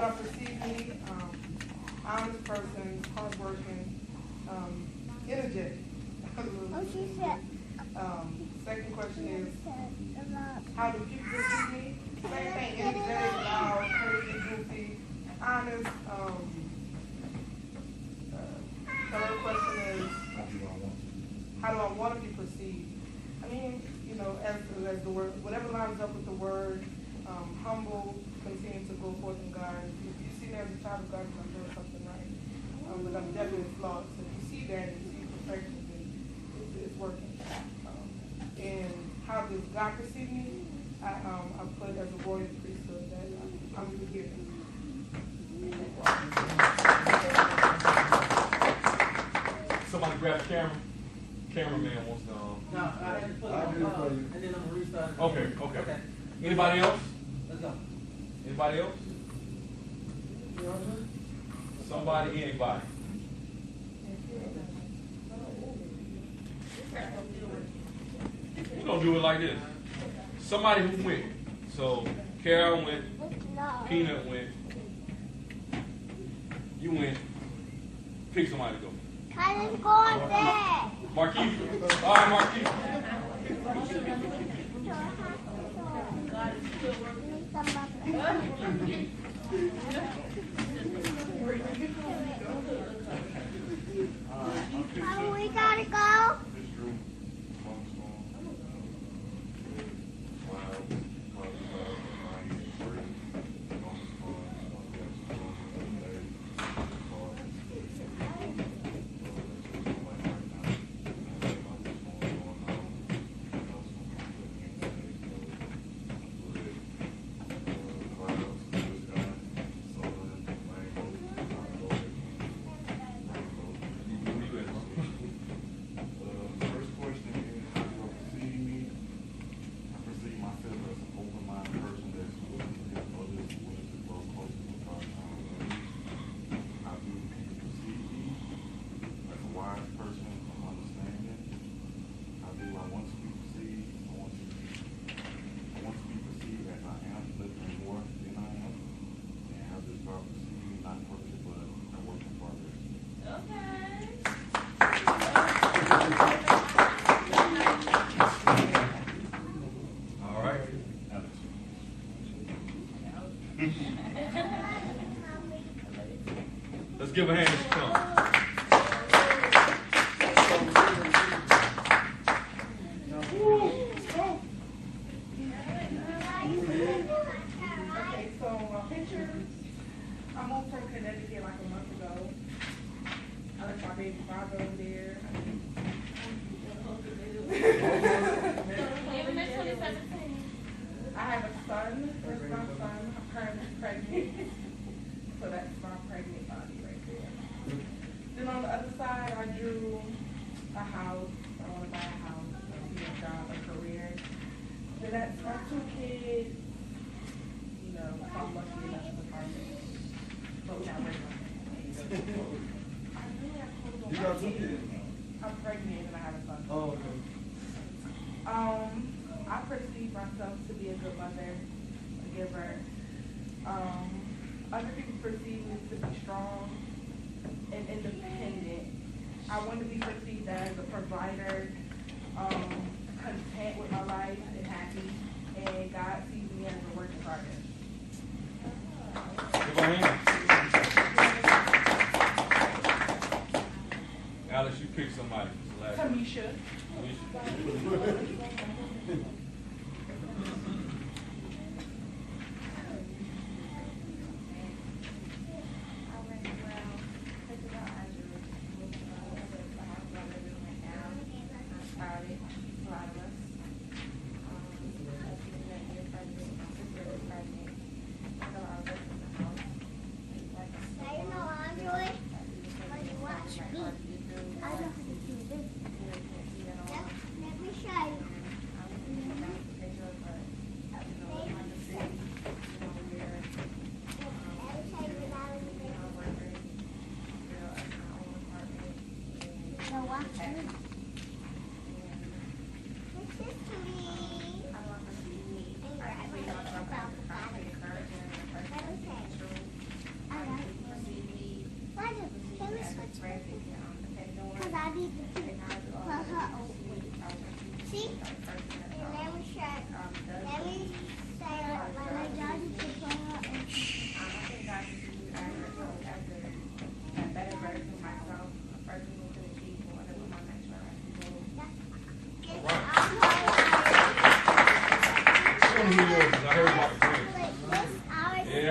I perceive me, honest person, hardworking, energetic. Second question is, how do people perceive me? Same thing, energetic, loud, crazy, goofy, honest. Third question is, how do I want to be perceived? I mean, you know, as the word, whatever lines up with the word, humble, continue to go forth in God. If you see me as a child of God, I'm doing something right. But I'm definitely flawed. So if you see that and see perfection, then it's working. And how does God perceive me? I put as a royal priesthood that I'm forgiven. Somebody grab the camera. Cameraman wants to. No, I had to put it on, and then I'm gonna restart it. Okay. Anybody else? Let's go. Anybody else? Somebody, anybody? We're gonna do it like this. Somebody who went. So Carol went, Peanut went, you went. Pick somebody to go. I didn't go on there. Marquise. All right, Marquise. We gotta go. Let's give a hand as she comes. Okay, so pictures. I moved from Connecticut like a month ago. I left my baby father over there. I have a son. That's my son. I'm currently pregnant. So that's my pregnant body right there. Then on the other side, I drew a house. I want to buy a house, a job, a career. Then that's my 2 kids. You know, I'm lucky enough to apartment. But we not ready. You got 2 kids? I'm pregnant and I have a son. Oh, okay. I perceive myself to be a good mother, a giver. Other people perceive me to be strong and independent. I want to be perceived as a provider, content with my life and happy, and God sees me as a work in progress. Give a hand. Alice, you pick somebody. Tamisha.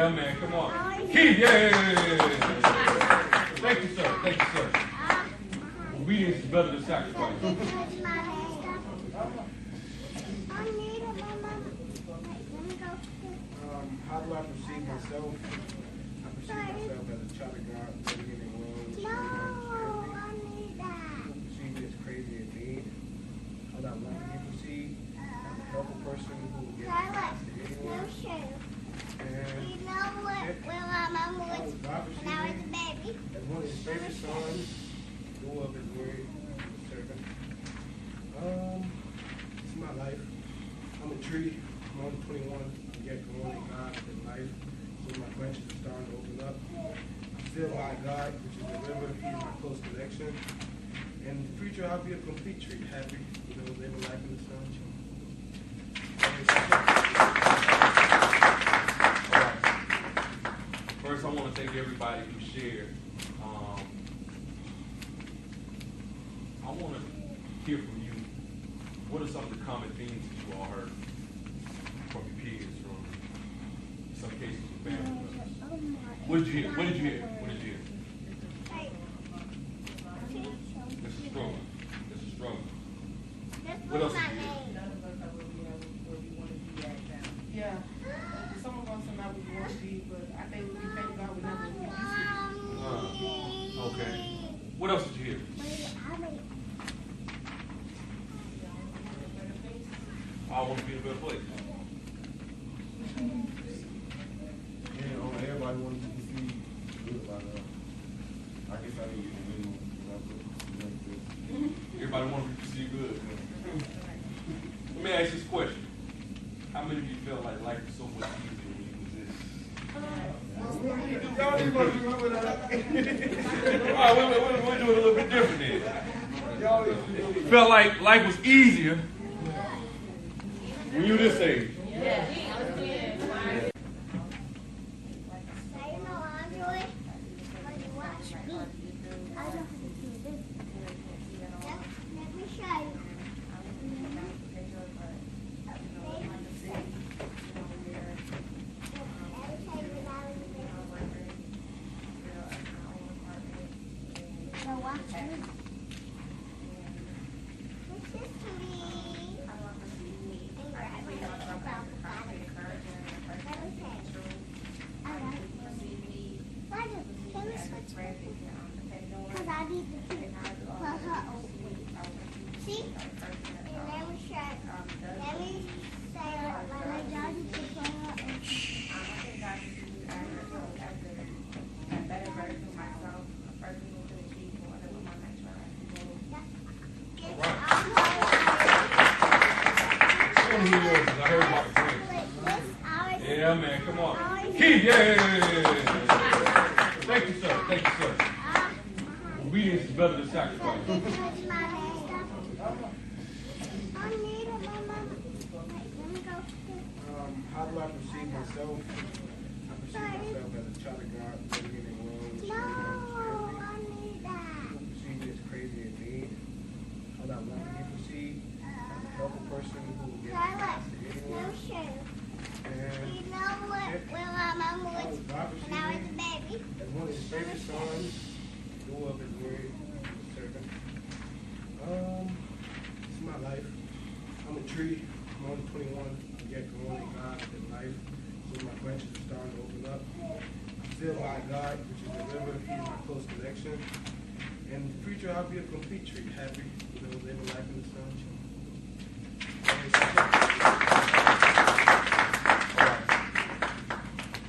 Yeah, man, come on. Keith, yeah. Thank you, sir. Thank you, sir. Obedience is better than sacrifice. How do I perceive myself? I perceive myself as a child of God, living in a world which is perceive me as crazy and mean. How do I want to be perceived? As a helpful person who will give advice to anyone. And You know what? When my mom was when I was a baby. as one of his favorite sons, do of his word, servant. This is my life. I'm a tree. I'm only 21. I'm yet growing in God in life. So my branches are starting to open up. I'm still by God, which is the river. He's my close connection. And in the future, I'll be a complete tree, happy, living life in the sunshine. First, I want to thank everybody who shared. I want to hear from you. What are some of the common themes that you all heard from your peers, from in some cases with family members? What did you hear? What did you hear? What did you hear? This is struggle. This is struggle. What else did you hear? None of us are where we want to be at now. Yeah. Some of us are not where we want to be, but I think we thank God we're not where we used to be. Okay. What else did you hear? I want to be in a better place. Everybody wanted to see good about I guess I didn't get the video. Everybody wants to see good. Let me ask this question. How many of you felt like life was so much easier when you was this? Y'all didn't want to remember that. All right, we'll do it a little bit different then. Felt like life was easier when you this age. Yeah, man, come on. Keith, yeah. Thank you, sir. Thank you, sir. Obedience is better than sacrifice. How do I perceive myself? I perceive myself as a child of God, living in a world which is perceive me as crazy and mean. How do I want to be perceived? As a helpful person who will give advice to anyone. And You know what? When my mom was when I was a baby. as one of his favorite sons, do of his word, servant. This is my life. I'm a tree. I'm only 21. I'm yet growing in God in life. So my branches are starting to open up. I'm still by God, which is the river. He's my close connection. And in the future, I'll be a complete tree, happy, living life in the sunshine.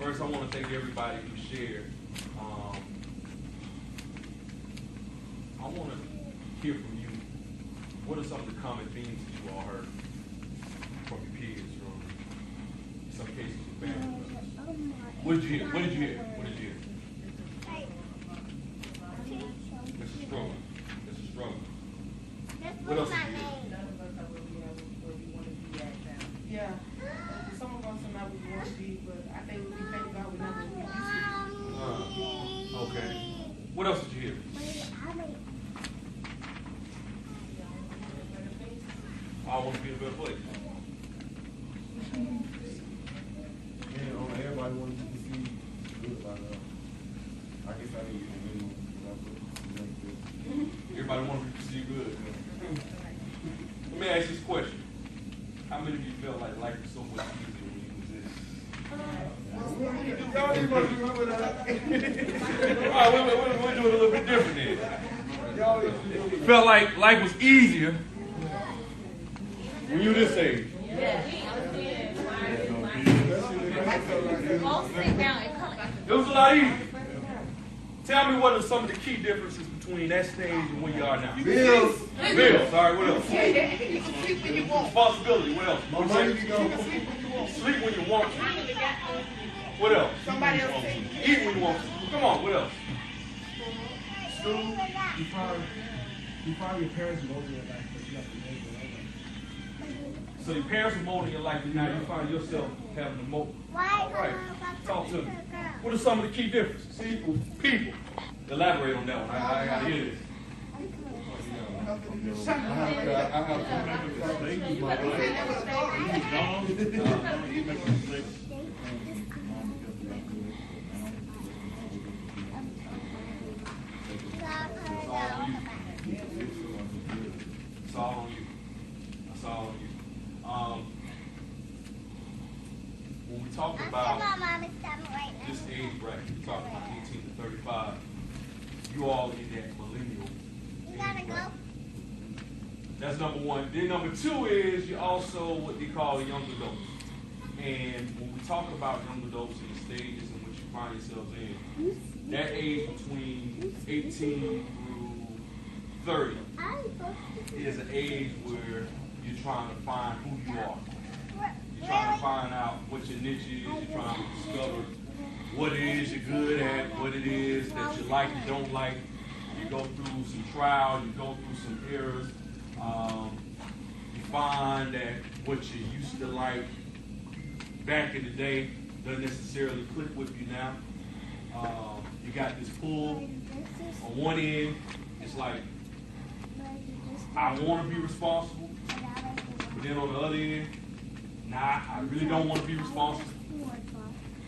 First, I want to thank everybody who shared. I want to hear from you. What are some of the common themes that you all heard from your peers, from in some cases with family members? What did you hear? What did you hear? What did you hear? This is struggle. This is struggle. What else did you hear? None of us are where we want to be at now. Yeah. Some of us are not where we want to be, but I think we thank God we're not where we used to be. Okay. What else did you hear? I want to be in a better place. Everybody wanted to see I guess I need to get a minimum. Everybody wants to be perceived good. Let me ask this question. How many of you felt like life was so much easier when you was this? Y'all need to remember that. All right, we'll do it a little bit different then. Y'all need to Felt like life was easier when you this age. It was a lot easier. Tell me what are some of the key differences between that stage and where you are now? Bills. Bills. All right, what else? Responsibility. What else? My money can go. Sleep when you want to. What else? Somebody else say. Eat when you want to. Come on, what else? School, you find your parents mold in your life, but you have to mold your own life. So your parents were molding your life, and now you find yourself having to mold. All right, talk to me. What are some of the key differences? People. Elaborate on that one. I gotta hear this. I have to make a mistake in my life. He's gone. He makes mistakes. It's all on you. It's all on you. When we talk about this age bracket, we talk about 18 to 35, you all in that millennial age bracket. That's number one. Then number two is you're also what they call young adults. And when we talk about young adults and the stages in which you find yourselves in, that age between 18 through 30 is an age where you're trying to find who you are. You're trying to find out what your niche is. You're trying to discover what it is you're good at, what it is that you like, you don't like. You go through some trials, you go through some errors. You find that what you used to like back in the day doesn't necessarily click with you now. You got this pull. On one end, it's like, I want to be responsible. But then on the other end, nah, I really don't want to be responsible.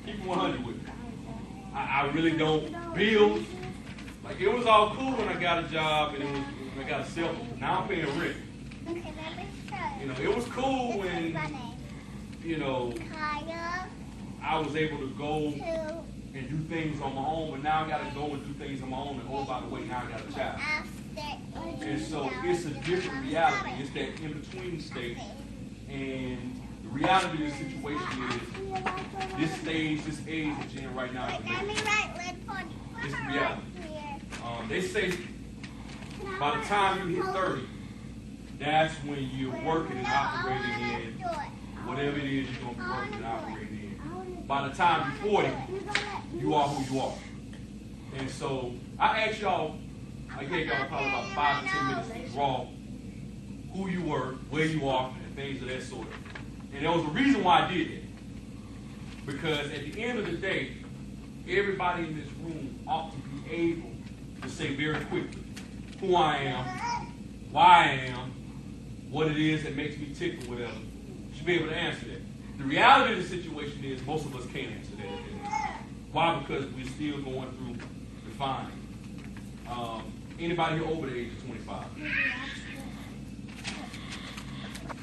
Keep 100 with me. I really don't build. Like, it was all cool when I got a job and when I got a cell phone. Now I'm paying rent. You know, it was cool when, you know, I was able to go and do things on my own, but now I got to go and do things on my own, and oh, by the way, now I got a child. And so it's a different reality. It's that in-between state. And the reality of the situation is this stage, this age that you're in right now is the it's the reality. They say by the time you hit 30, that's when you're working and operating in whatever it is you're going to be working and operating in. By the time you're 40, you are who you are. And so I asked y'all, I gave y'all probably about 5 to 10 minutes to draw who you were, where you are, and things of that sort. And there was a reason why I did that. Because at the end of the day, everybody in this room ought to be able to say very quickly who I am, why I am, what it is that makes me tick or whatever. You should be able to answer that. The reality of the situation is most of us can't answer that. Why? Because we're still going through refining. Anybody here over the age of 25?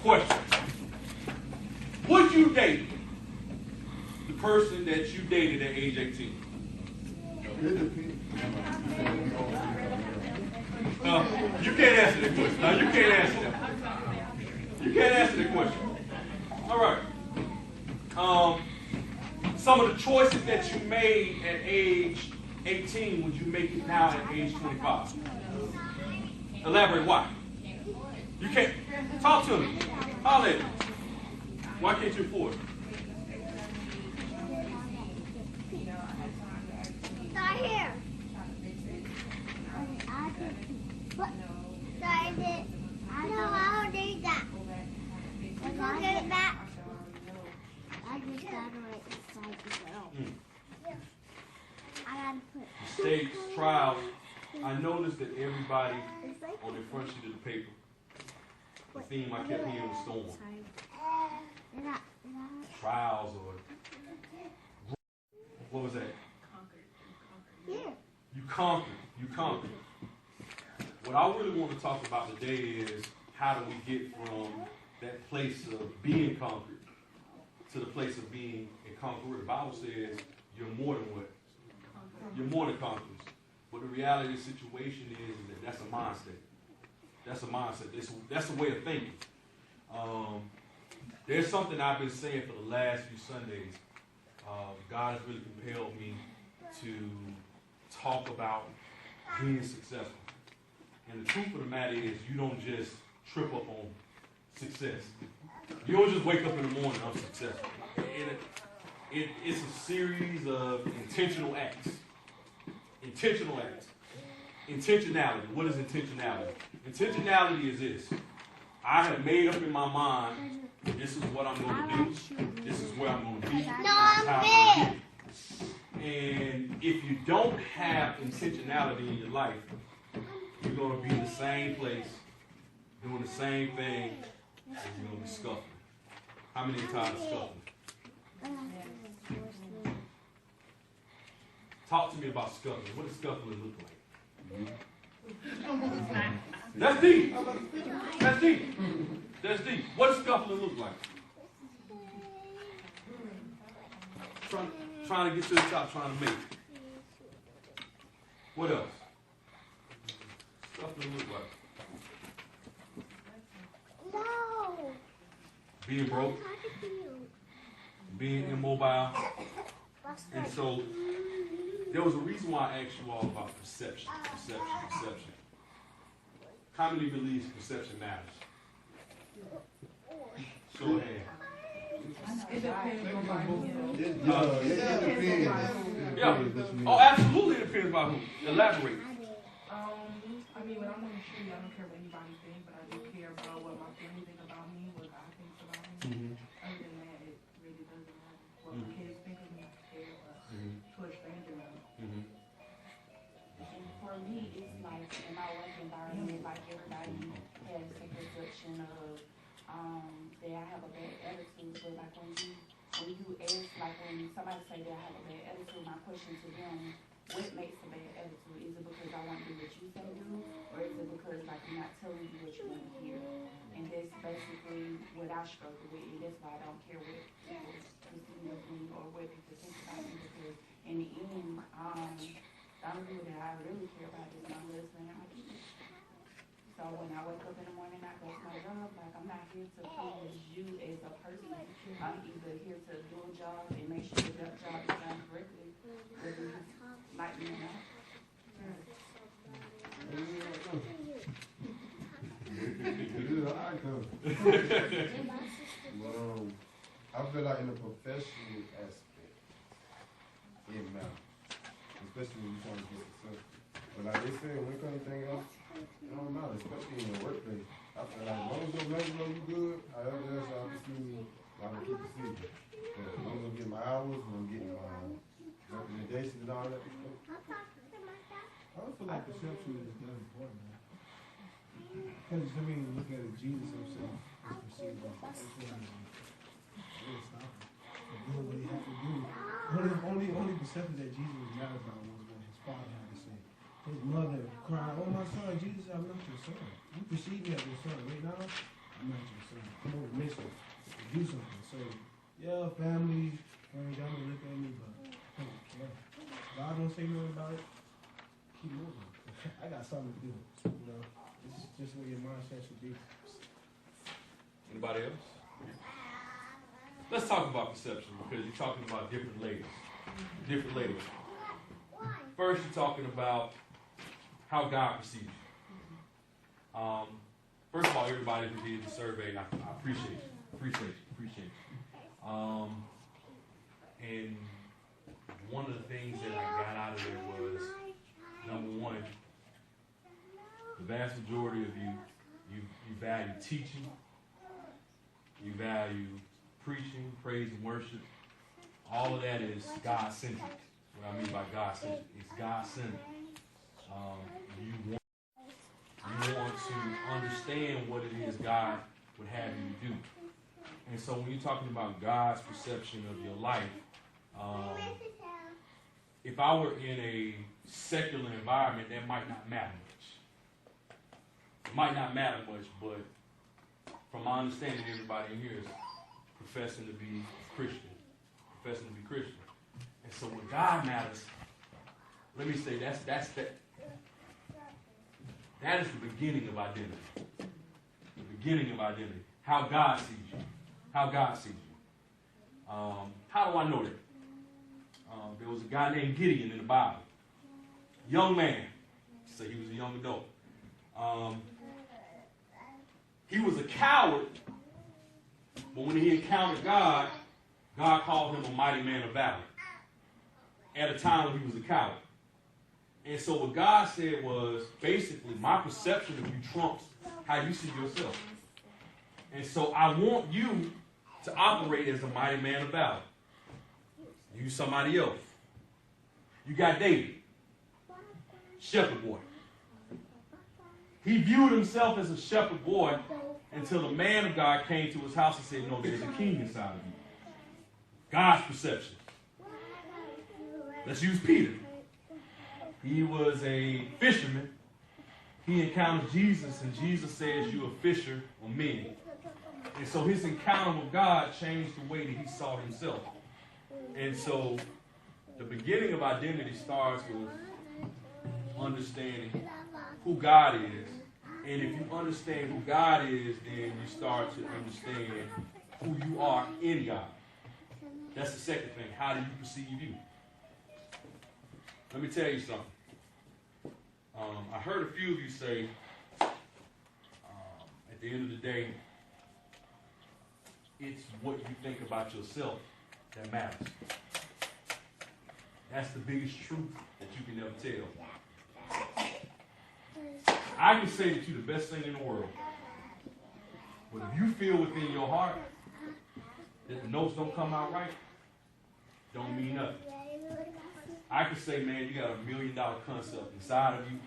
Question. Would you date the person that you dated at age 18? You can't answer that question. No, you can't answer that. You can't answer that question. All right. Some of the choices that you made at age 18, would you make it now at age 25? Elaborate why. You can't. Talk to me. Holler at me. Why can't you afford it? Start here. No, I'll do that. We're going to get it back. I just got to write inside the girl. I got to put Mistakes, trials. I noticed that everybody on the front sheet of the paper, the theme I kept hearing was storm. Trials or what was that? conquered. You conquered. What I really want to talk about today is how do we get from that place of being conquered to the place of being a conqueror. The Bible says you're more than what? You're more than conquerors. But the reality of the situation is that that's a mindset. That's a mindset. That's a way of thinking. There's something I've been saying for the last few Sundays. God has really compelled me to talk about being successful. And the truth of the matter is you don't just trip up on success. You don't just wake up in the morning, I'm successful. It's a series of intentional acts. Intentional acts. Intentionality. What is intentionality? Intentionality is this. I have made up in my mind, this is what I'm going to do. This is where I'm going to be. This is how I'm going to get. And if you don't have intentionality in your life, you're going to be in the same place, doing the same thing, and you're going to be scuffling. How many times scuffling? Talk to me about scuffling. What does scuffling look like? That's deep. That's deep. That's deep. What does scuffling look like? Trying to get to the top, trying to make it. What else? Scuffling look like? No. Being broke. Being immobile. And so, there was a reason why I asked you all about perception. How many believes perception matters? Show of hands. It depends on my Yeah. Oh, absolutely it depends on who. Elaborate. I mean, when I'm on the street, I don't care what anybody thinks, but I do care about what my family think about me, what God thinks about me. Other than that, it really doesn't matter. What my kids think of me, I care, but to a stranger, no. And for me, it's like in my work environment, like everybody has a perception of that I have a bad attitude. But like when you ask, like when somebody say that I have a bad attitude, my question to them, what makes a bad attitude? Is it because I want to do what you say do, or is it because like I'm not telling you what you want to hear? And that's basically what I struggle with, and that's why I don't care what people perceive of me or what people think about me, because in the end, the only people that I really care about is my husband and my kids. So when I wake up in the morning, I go to my job, like I'm not here to please you as a person. I'm either here to do a job and make sure that job is done correctly, whether you like me or not. I feel like in the professional aspect, it matters. Especially when you're trying to get successful. But like they said, when it comes to anything else, it don't matter, especially in your workplace. I feel like as long as your manager know you good, however else y'all can see me, I'm gonna keep the secret. But as long as I'm getting my hours, and I'm getting my recommendations and all that stuff. I don't feel like perception is that important, man. Because, I mean, look at it, Jesus himself is perceived by everyone. Really stop him from doing what he had to do. Only perception that Jesus was mad about was what his father had to say. His mother cried, "Oh, my son, Jesus, I'm not your son. You perceive me as your son. Right now, I'm not your son. I'm on a mission to do something." So, yeah, family, friends, y'all may look at me, but I don't care. God don't say nothing about it. Keep moving. I got something to do. You know, this is just where your mindset should be. Anybody else? Let's talk about perception, because you're talking about different layers. Different layers. First, you're talking about how God perceives you. First of all, everybody who did the survey, I appreciate you. And one of the things that I got out of there was, number one, the vast majority of you value teaching, you value preaching, praise, and worship. All of that is God-centered. What I mean by God-centered, it's God-centered. You want to understand what it is God would have you do. And so when you're talking about God's perception of your life, if I were in a secular environment, that might not matter much. It might not matter much, but from my understanding, everybody in here is professing to be Christian. And so when God matters, let me say that is the beginning of identity. The beginning of identity. How God sees you. How God sees you. How do I know that? There was a guy named Gideon in the Bible. Young man. Say he was a young adult. He was a coward, but when he encountered God, God called him a mighty man of valor at a time when he was a coward. And so what God said was, basically, my perception of you trumps how you see yourself. And so I want you to operate as a mighty man of valor. You somebody else. You got David, shepherd boy. He viewed himself as a shepherd boy until the man of God came to his house and said, no, there's a king inside of you. God's perception. Let's use Peter. He was a fisherman. He encountered Jesus, and Jesus says, you're a fisher of men. And so his encounter with God changed the way that he saw himself. And so the beginning of identity starts with understanding who God is. And if you understand who God is, then you start to understand who you are in God. That's the second thing. How do you perceive you? Let me tell you something. I heard a few of you say, at the end of the day, it's what you think about yourself that matters. That's the biggest truth that you can never tell. I can say that you're the best thing in the world. But if you feel within your heart that the notes don't come out right, don't mean nothing. I can say, man, you got $1 million concept inside of you.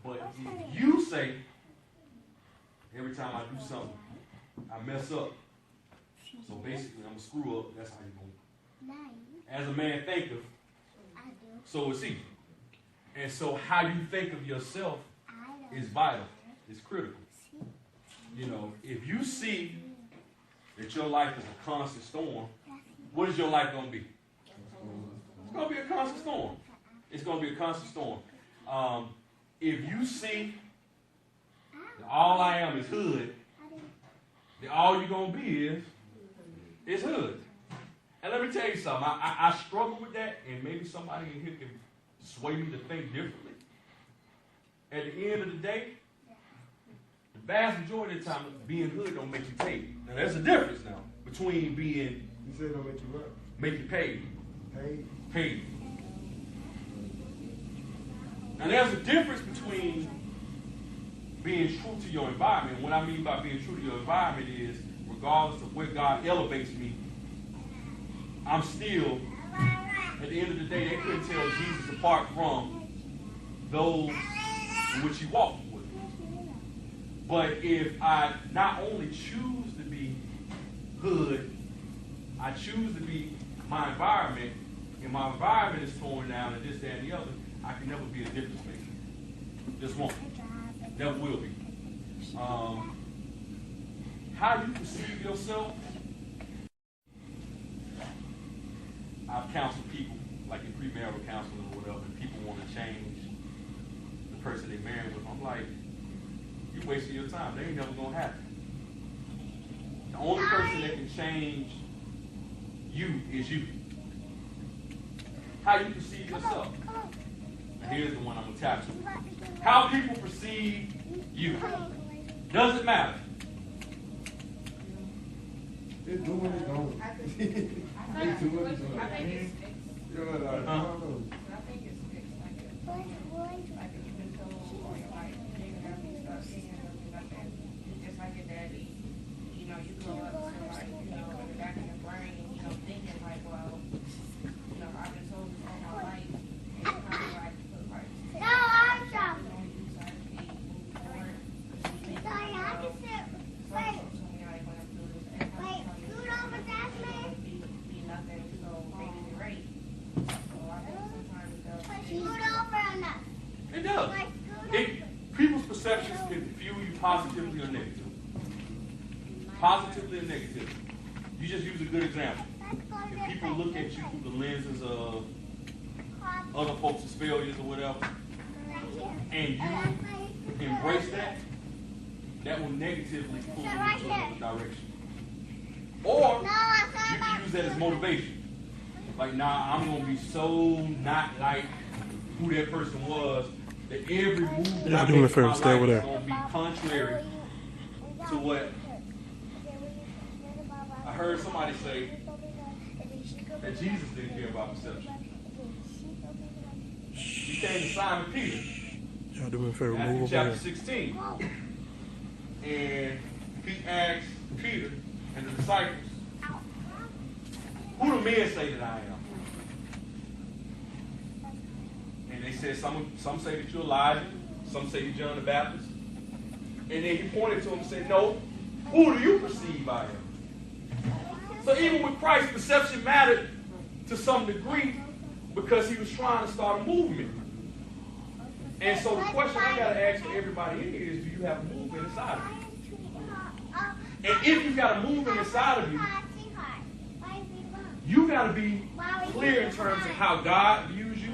But if you say, every time I do something, I mess up. So basically, I'm a screw up. That's how you're going. As a man thinketh, so is he. And so how you think of yourself is vital. It's critical. You know, if you see that your life is a constant storm, what is your life going to be? It's going to be a constant storm. It's going to be a constant storm. If you see that all I am is hood, then all you're going to be is hood. And let me tell you something. I struggle with that, and maybe somebody in here can sway me to think differently. At the end of the day, the vast majority of the time, being hood don't make you paid. Now, there's a difference now between being... You said don't make you what? Make you paid. Paid? Paid. Now, there's a difference between being true to your environment. What I mean by being true to your environment is, regardless of where God elevates me, I'm still, at the end of the day, they couldn't tell Jesus apart from those in which he walked with. But if I not only choose to be hood, I choose to be my environment, and my environment is torn down and this, that, and the other, I can never be a difference maker. Just won't. Never will be. How you perceive yourself, I've counseled people, like in premarital counseling or whatever, and people want to change the person they married with. I'm like, you're wasting your time. They ain't never going to happen. The only person that can change you is you. How you perceive yourself. And here's the one I'm going to tap to. How people perceive you. Does it matter? They're doing it, don't. I think it's fixed. I think it's fixed. I think it's fixed. Like if you've been told all your life, you're gonna have to start seeing something like that. Just like your daddy, you know, you grow up to like, you know, in the back of your brain, you know, thinking like, well, you know, I've been told this all my life, and it's kind of like, like, No, I'm you sorry. know, you start to be moving forward. Sorry, I can sit. Wait, wait, scoot over that man. Be nothing, so maybe you're right. So I does. People's perceptions can fuel you positively or negatively. Positively or negatively. You just use a good example. If people look at you through the lenses of other folks' failures or whatever, and you embrace that, that will negatively pull you into another direction. Or you can use that as motivation. Like, nah, I'm going to be so not like who that person was that every move that I make in my life is going to be contrary to what I heard somebody say, that Jesus didn't care about perception. He came to Simon Peter. Y'all do me a favor, move Matthew over chapter here. 16. And he asked Peter and the disciples, who do men say that I am? And they said, some say that you're Elijah, some say you're John the Baptist. And then he pointed to him and said, no, who do you perceive I am? So even with Christ, perception mattered to some degree because he was trying to start a movement. And so the question I got to ask for everybody in here is, do you have a movement inside of you? And if you've got a movement inside of you, you got to be clear in terms of how God views you.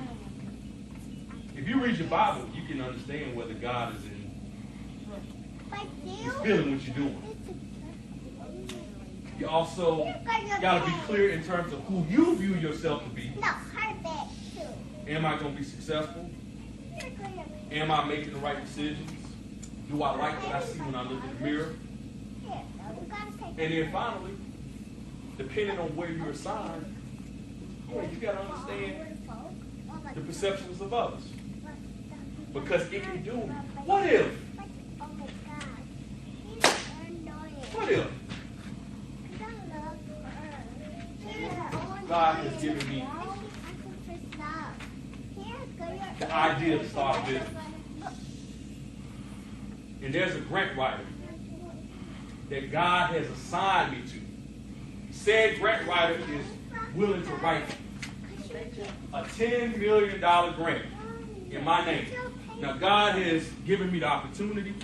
If you read your Bible, you can understand whether God is feeling what you're doing. You also got to be clear in terms of who you view yourself to be. Am I going to be successful? Am I making the right decisions? Do I like what I see when I look in the mirror? And then finally, depending on where you're assigned, you got to understand the perceptions of others. Because it can do, what if? What if God has given me the idea to start a business? And there's a grant writer that God has assigned me to. Said grant writer is willing to write a $10 million grant in my name. Now God has given me the opportunity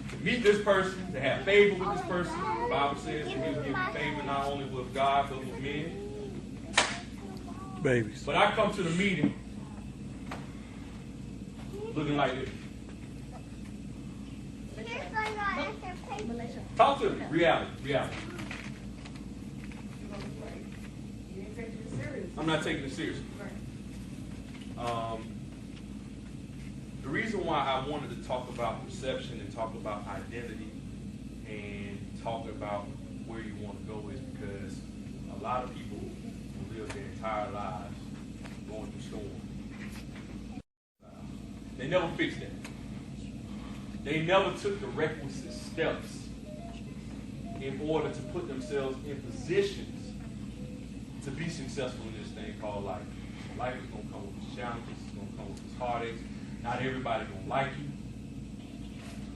to meet this person, to have favor with this person. The Bible says that he'll give me favor not only with God, but with men. Babies. But I come to the meeting looking like this. Talk to me. Reality. I'm not taking it seriously. The reason why I wanted to talk about perception and talk about identity and talk about where you want to go is because a lot of people live their entire lives going through storms. They never fixed that. They never took the requisite steps in order to put themselves in positions to be successful in this thing called life. Life is going to come with its challenges. It's going to come with its heartaches. Not everybody's going to like you.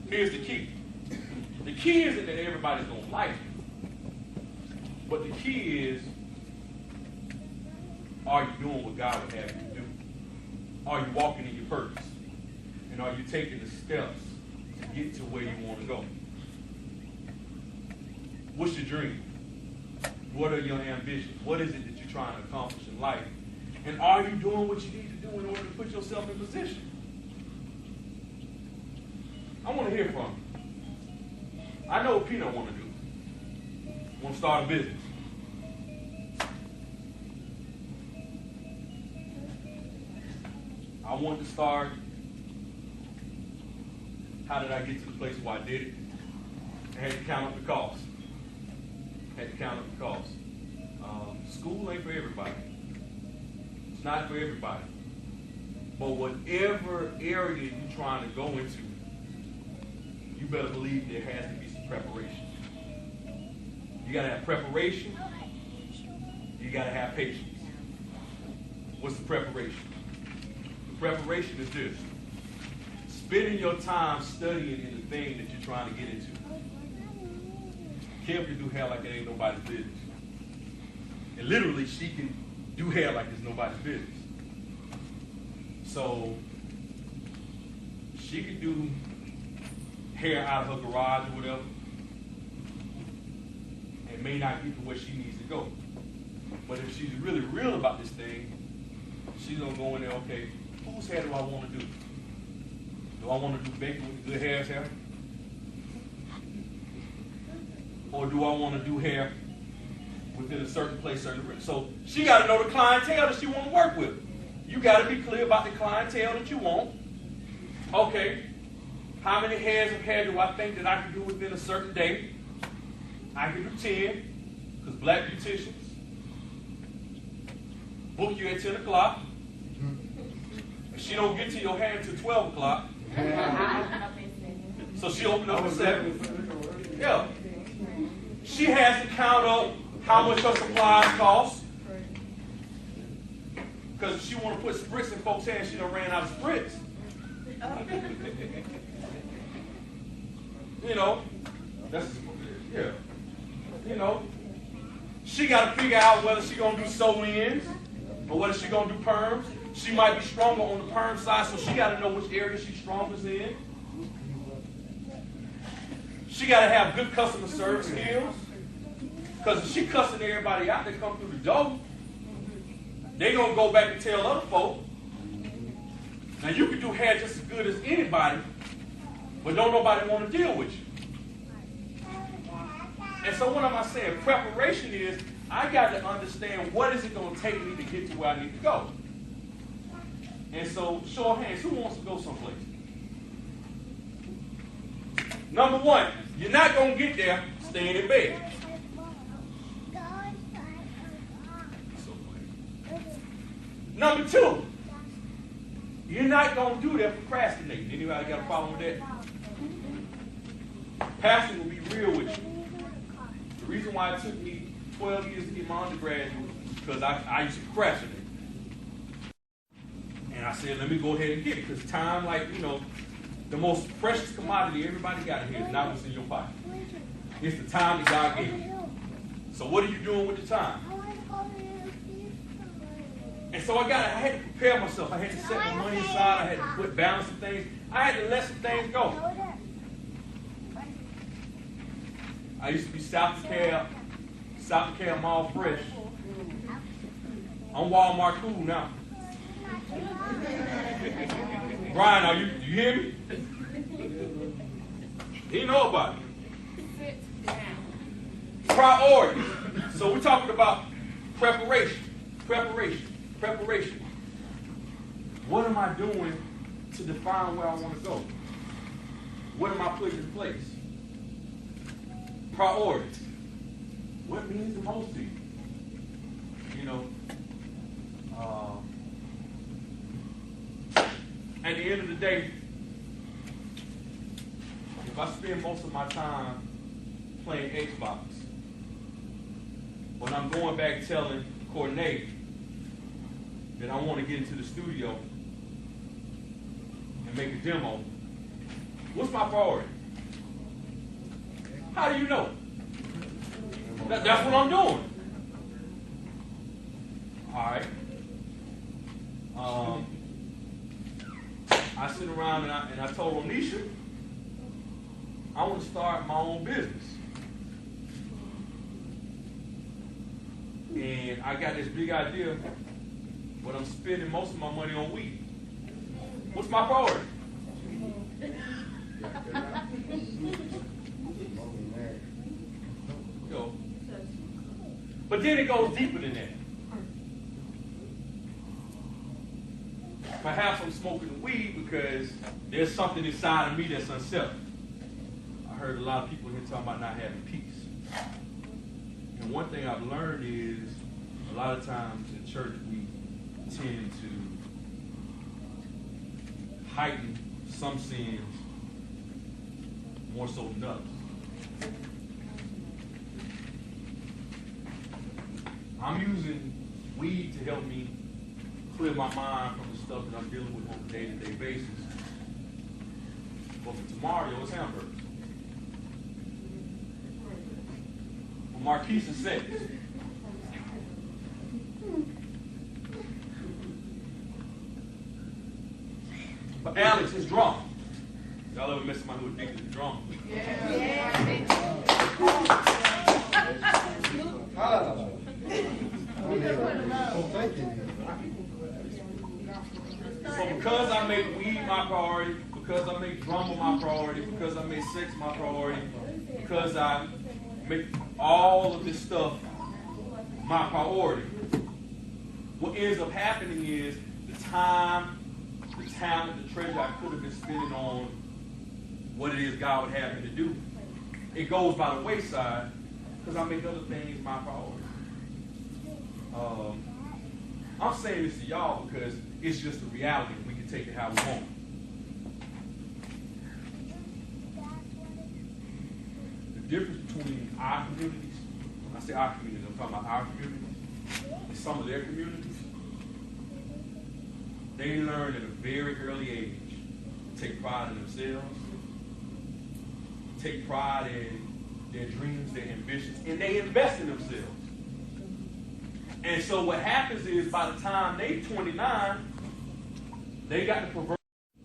Here's the key. The key isn't that everybody's going to like you. But the key is, are you doing what God would have you to do? Are you walking in your purpose? And are you taking the steps to get to where you want to go? What's your dream? What are your ambitions? What is it that you're trying to accomplish in life? And are you doing what you need to do in order to put yourself in position? I want to hear from you. I know what Peanut want to do. Want to start a business. I wanted to start. How did I get to the place where I did it? I had to count up the cost. School ain't for everybody. It's not for everybody. But whatever area you're trying to go into, you better believe there has to be some preparation. You got to have preparation. You got to have patience. What's the preparation? The preparation is this. Spending your time studying in the thing that you're trying to get into. Kim can do hair like it ain't nobody's business. And literally, she can do hair like it's nobody's business. So she could do hair out of her garage or whatever, and may not get to where she needs to go. But if she's really real about this thing, she's gonna go in there, okay, whose hair do I want to do? Do I want to do Baker with the good hair? Or do I want to do hair within a certain place, so she got to know the clientele that she want to work with. You got to be clear about the clientele that you want. Okay, how many hairs of hair do I think that I can do within a certain day? I can do 10, because black beauticians book you at 10 o'clock. If she don't get to your hair until 12 o'clock, so she opened up at 7. Yeah. She has to count up how much her supplies cost. Because if she want to put spritz in folks' hands, she done ran out of spritz. You know, that's, yeah. You know, she got to figure out whether she going to do sew-ins or whether she going to do perms. She might be stronger on the perm side, so she got to know which area she's strongest in. She got to have good customer service skills. Because if she cussing everybody out that come through the door, they going to go back and tell other folk. Now, you can do hair just as good as anybody, but don't nobody want to deal with you. And so what am I saying? Preparation is, I got to understand what is it going to take me to get to where I need to go. And so, show of hands, who wants to go someplace? Number one, you're not going to get there staying in bed. Number two, you're not going to do that procrastinating. Anybody got a problem with that? Pastor will be real with you. The reason why it took me 12 years to get my undergraduate was because I used to procrastinate. And I said, let me go ahead and get it. Because time, like, you know, the most precious commodity everybody got here is not what's in your pocket. It's the time that God gave you. So what are you doing with the time? And so I had to prepare myself. I had to set my money aside. I had to put balance some things. I had to let some things go. I used to be South DeKalb Mall Fresh. I'm Walmart cool now. Brian, are you hear me? He know about it. Priorities. So we're talking about preparation. What am I doing to define where I want to go? What am I putting in place? Priorities. What means the most to you? You know, at the end of the day, if I spend most of my time playing Xbox, when I'm going back telling Courtney that I want to get into the studio and make a demo, what's my priority? How do you know? That's what I'm doing. All right. I sit around and I told Onisha, I want to start my own business. And I got this big idea, but I'm spending most of my money on weed. What's my priority? Yo. But then it goes deeper than that. Perhaps I'm smoking weed because there's something inside of me that's unsettled. I heard a lot of people here talking about not having peace. And one thing I've learned is a lot of times in church we tend to heighten some sins more so than others. I'm using weed to help me clear my mind from the stuff that I'm dealing with on a day-to-day basis. But for tomorrow, it's hamburgers. For Marquise and sex. Alex is drama. Y'all ever met somebody who addicted to drama? So because I make weed my priority, because I make drama my priority, because I make sex my priority, because I make all of this stuff my priority, what ends up happening is the time, the talent, the treasure I could have been spending on what it is God would have me to do, it goes by the wayside because I make other things my priority. I'm saying this to y'all because it's just a reality. We can take it how we want. The difference between our communities, when I say our communities, I'm talking about our communities, and some of their communities, they learn at a very early age to take pride in themselves, take pride in their dreams, their ambitions, and they invest in themselves. And so what happens is by the time they're 29, they got the perverted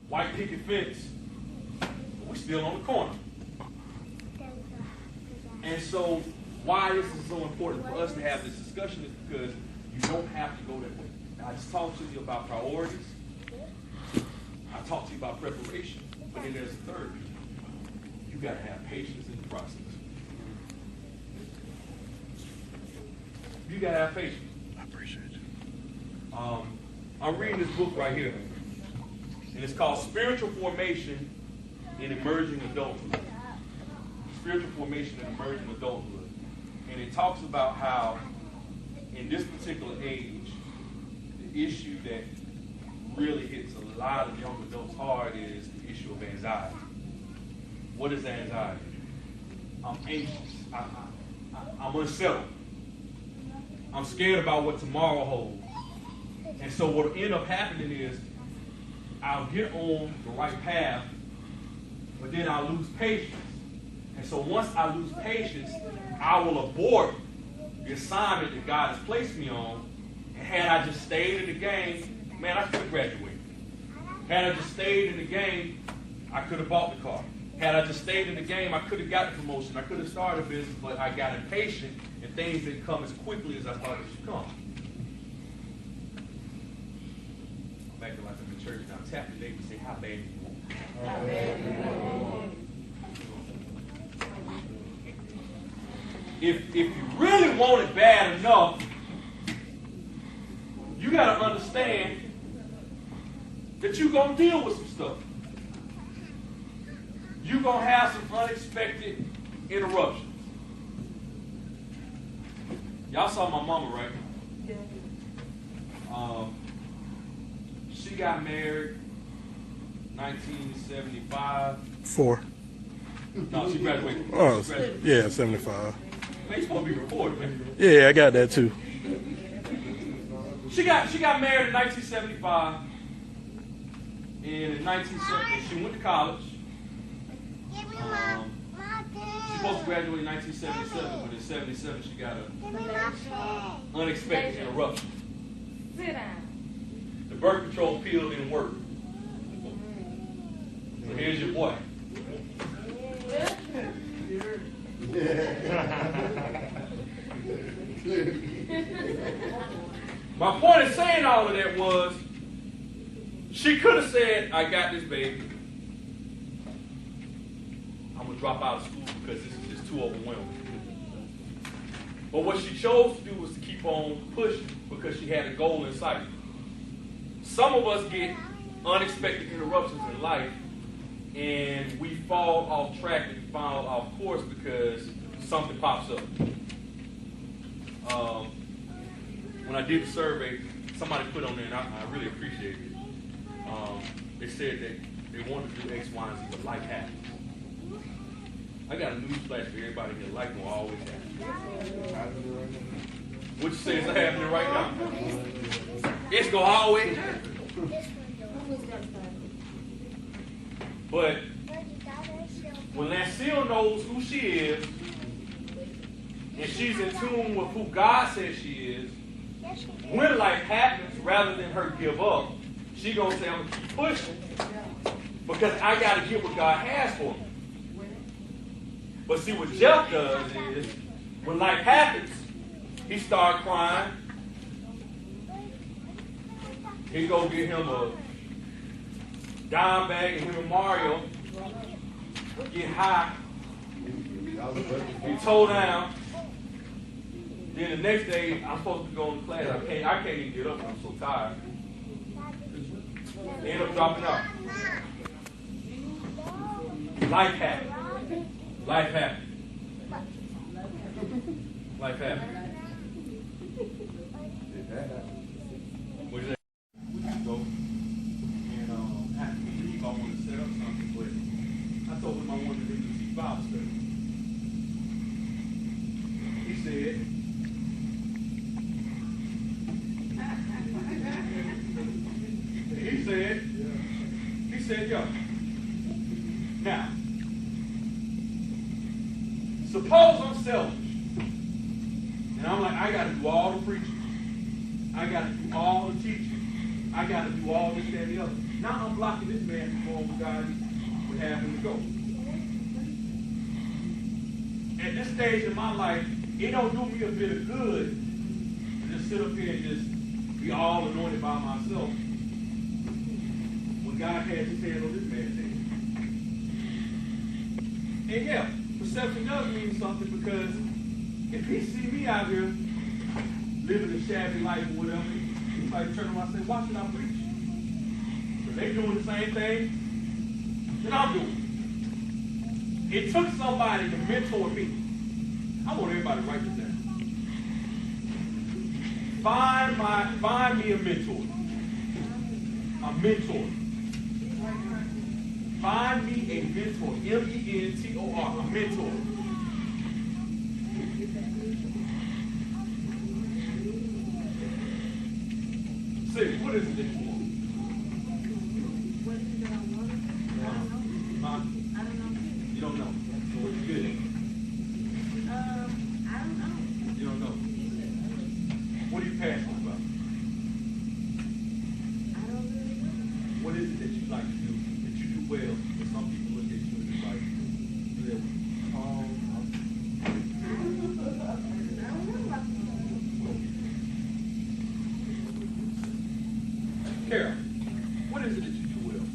white picket fence, but we're still on the corner. And so why this is so important for us to have this discussion is because you don't have to go that way. I just talked to you about priorities. I talked to you about preparation. But then there's a third piece. You got to have patience in the process. You got to have patience. I appreciate you. I'm reading this book right here. And it's called Spiritual Formation in Emerging Adulthood. Spiritual Formation in Emerging Adulthood. And it talks about how in this particular age, the issue that really hits a lot of young adults hard is the issue of anxiety. What is anxiety? I'm anxious. I'm unsettled. I'm scared about what tomorrow holds. And so what will end up happening is I'll get on the right path, but then I'll lose patience. And so once I lose patience, I will abort the assignment that God has placed me on. And had I just stayed in the game, man, I could have graduated. Had I just stayed in the game, I could have bought the car. Had I just stayed in the game, I could have got the promotion. I could have started a business, but I got impatient and things didn't come as quickly as I thought they should come. I'm acting like I'm in church now. Tap your neighbor and say, how bad do you want? How bad do you want? If you really want it bad enough, you got to understand that you're going to deal with some stuff. You're going to have some unexpected interruptions. Y'all saw my mama, right? She got married 1975. 4. No, she graduated. Oh, She graduated. yeah, 75. Man, you're supposed to be recorded, man. Yeah, I got that too. She got married in 1975. And in 1970, she went to college. She's supposed to graduate in 1977, but in 77 she got an unexpected interruption. Sit down. The birth control pill didn't work. So here's your boy. My point in saying all of that was, she could have said, I got this baby. I'm going to drop out of school because this is just too overwhelming. But what she chose to do was to keep on pushing because she had a goal in sight. Some of us get unexpected interruptions in life and we fall off track and fall off course because something pops up. When I did the survey, somebody put on there, and I really appreciated it. They said that they wanted to do X, Y, and Z, but life happens. I got a news flash for everybody here. Life will always happen. What you say is happening right now? It's going to always happen. But when Lancille knows who she is, and she's in tune with who God says she is, when life happens, rather than her give up, she gonna say, I'm gonna keep pushing because I gotta get what God has for me. But see, what Jeff does is, when life happens, he starts crying. He go get him a dime bag, and him and Mario get high. He toe down. Then the next day, I'm supposed to go in class. I can't even get up. I'm so tired. They end up dropping out. Life happened. Life happened. Life happened. What is that? We can go. And after we leave, I want to set up something, but I told him I wanted him to see Bible study. He said, yo, now, suppose I'm selfish, and I'm like, I got to do all the preaching, I got to do all the teaching, I got to do all this, that, and the other. Now I'm blocking this man from going where God would have him to go. At this stage in my life, it don't do me a bit of good to just sit up here and just be all anointed by myself. God has his hand on this man's hand. And yeah, perception does mean something, because if he see me out here living a shabby life or whatever, he might turn around and say, why should I preach? Because they doing the same thing that I'm doing. It took somebody to mentor me. I want everybody to write this down. Find me a mentor. A mentor. Find me a mentor. M-E-N-T-O-R. A mentor. Say, what is it that you want? What is it that I want? I don't know. You don't know. So what you good at? I don't know. You don't know. What are you passionate about? I don't really know. What is it that you like to do? Well, some people look at you and it's like, Carol, what is it that you do well?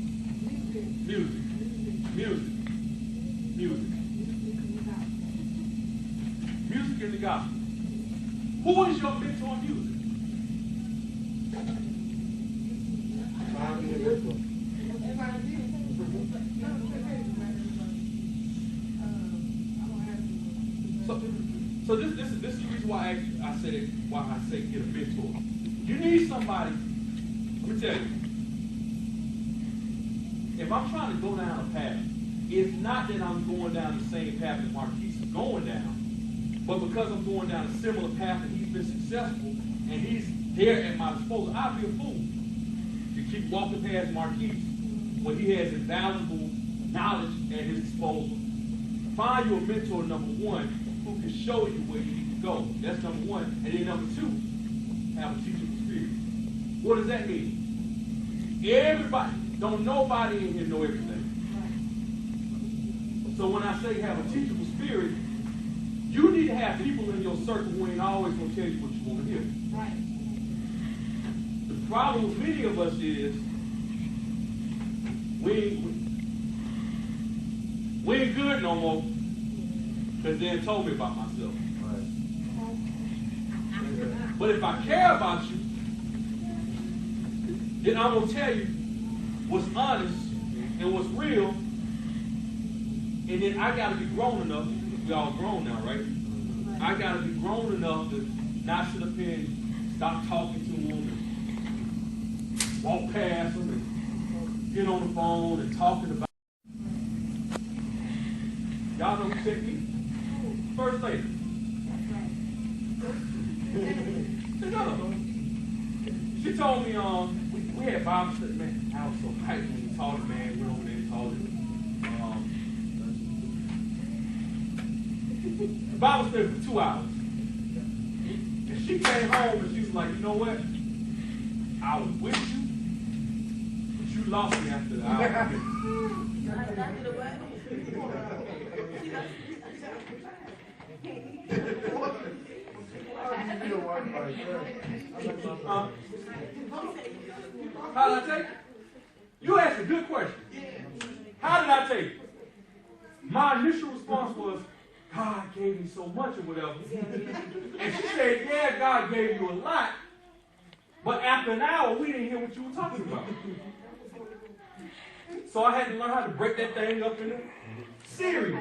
Music. Music in the gospel. Who is your mentor in music? So this is the reason why I say get a mentor. You need somebody. Let me tell you, if I'm trying to go down a path, it's not that I'm going down the same path that Marquise is going down, but because I'm going down a similar path and he's been successful and he's there at my disposal, I'd be a fool to keep walking past Marquise when he has invaluable knowledge at his disposal. Find you a mentor, number one, who can show you where you need to go. That's number one. And then number two, have a teachable spirit. What does that mean? Everybody, don't nobody in here know everything. So when I say have a teachable spirit, you need to have people in your circle who ain't always going to tell you what you want to hear. Right. The problem with many of us is we ain't good no more because they done told me about myself. Right. But if I care about you, then I'm going to tell you what's honest and what's real. And then I got to be grown enough. We all grown now, right? I got to be grown enough to not sit up here and stop talking to them and walk past them and get on the phone and talking about. Y'all know who sent me? First lady. She told me, we had Bible study, man. I was so hyped when we taught it, man. We went over there and taught it. The Bible study for 2 hours. And she came home and she was like, you know what? I was with you, You lost me after the hour. How did I take it? You asked a good question. How did I take it? My initial response was, God gave me so much or whatever. And she said, yeah, God gave you a lot. But after an hour, we didn't hear what you were talking about. So I had to learn how to break that thing up into series.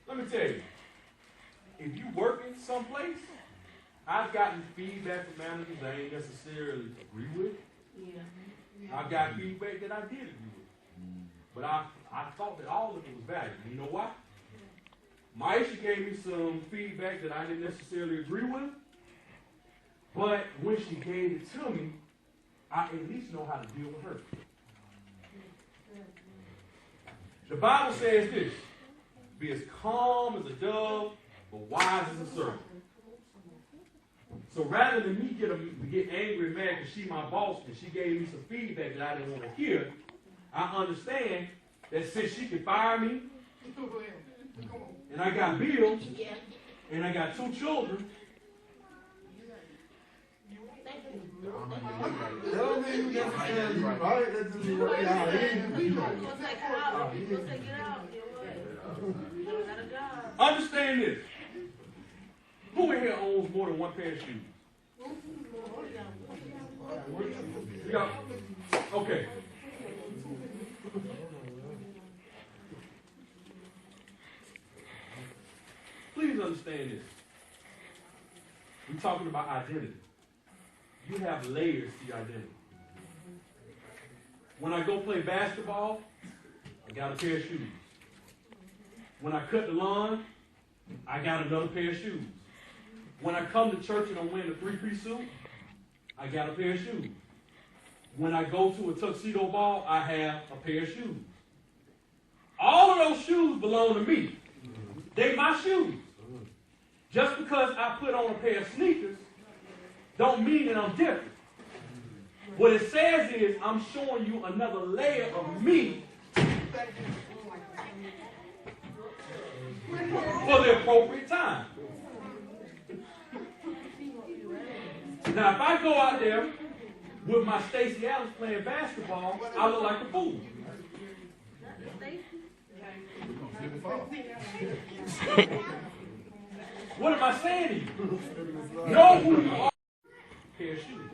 Let me tell you, if you working someplace, I've gotten feedback from managers I ain't necessarily agree with. I've got feedback that I did agree with. But I thought that all of it was valuable. You know why? Maisha gave me some feedback that I didn't necessarily agree with. But when she gave it to me, I at least know how to deal with her. The Bible says this, be as calm as a dove, but wise as a serpent. So rather than me get angry and mad because she's my boss and she gave me some feedback that I didn't want to hear, I understand that since she can fire me, and I got bills, and I got 2 children, understand this. Who in here owns more than one pair of shoes? Yeah. Okay. Please understand this. We're talking about identity. You have layers to your identity. When I go play basketball, I got a pair of shoes. When I cut the lawn, I got another pair of shoes. When I come to church and I'm wearing a 3-piece suit, I got a pair of shoes. When I go to a tuxedo ball, I have a pair of shoes. All of those shoes belong to me. They my shoes. Just because I put on a pair of sneakers don't mean that I'm different. What it says is I'm showing you another layer of me for the appropriate time. Now, if I go out there with my Stacey Adams playing basketball, I look like a fool. What am I saying to you? Know who you are. Pair of shoes.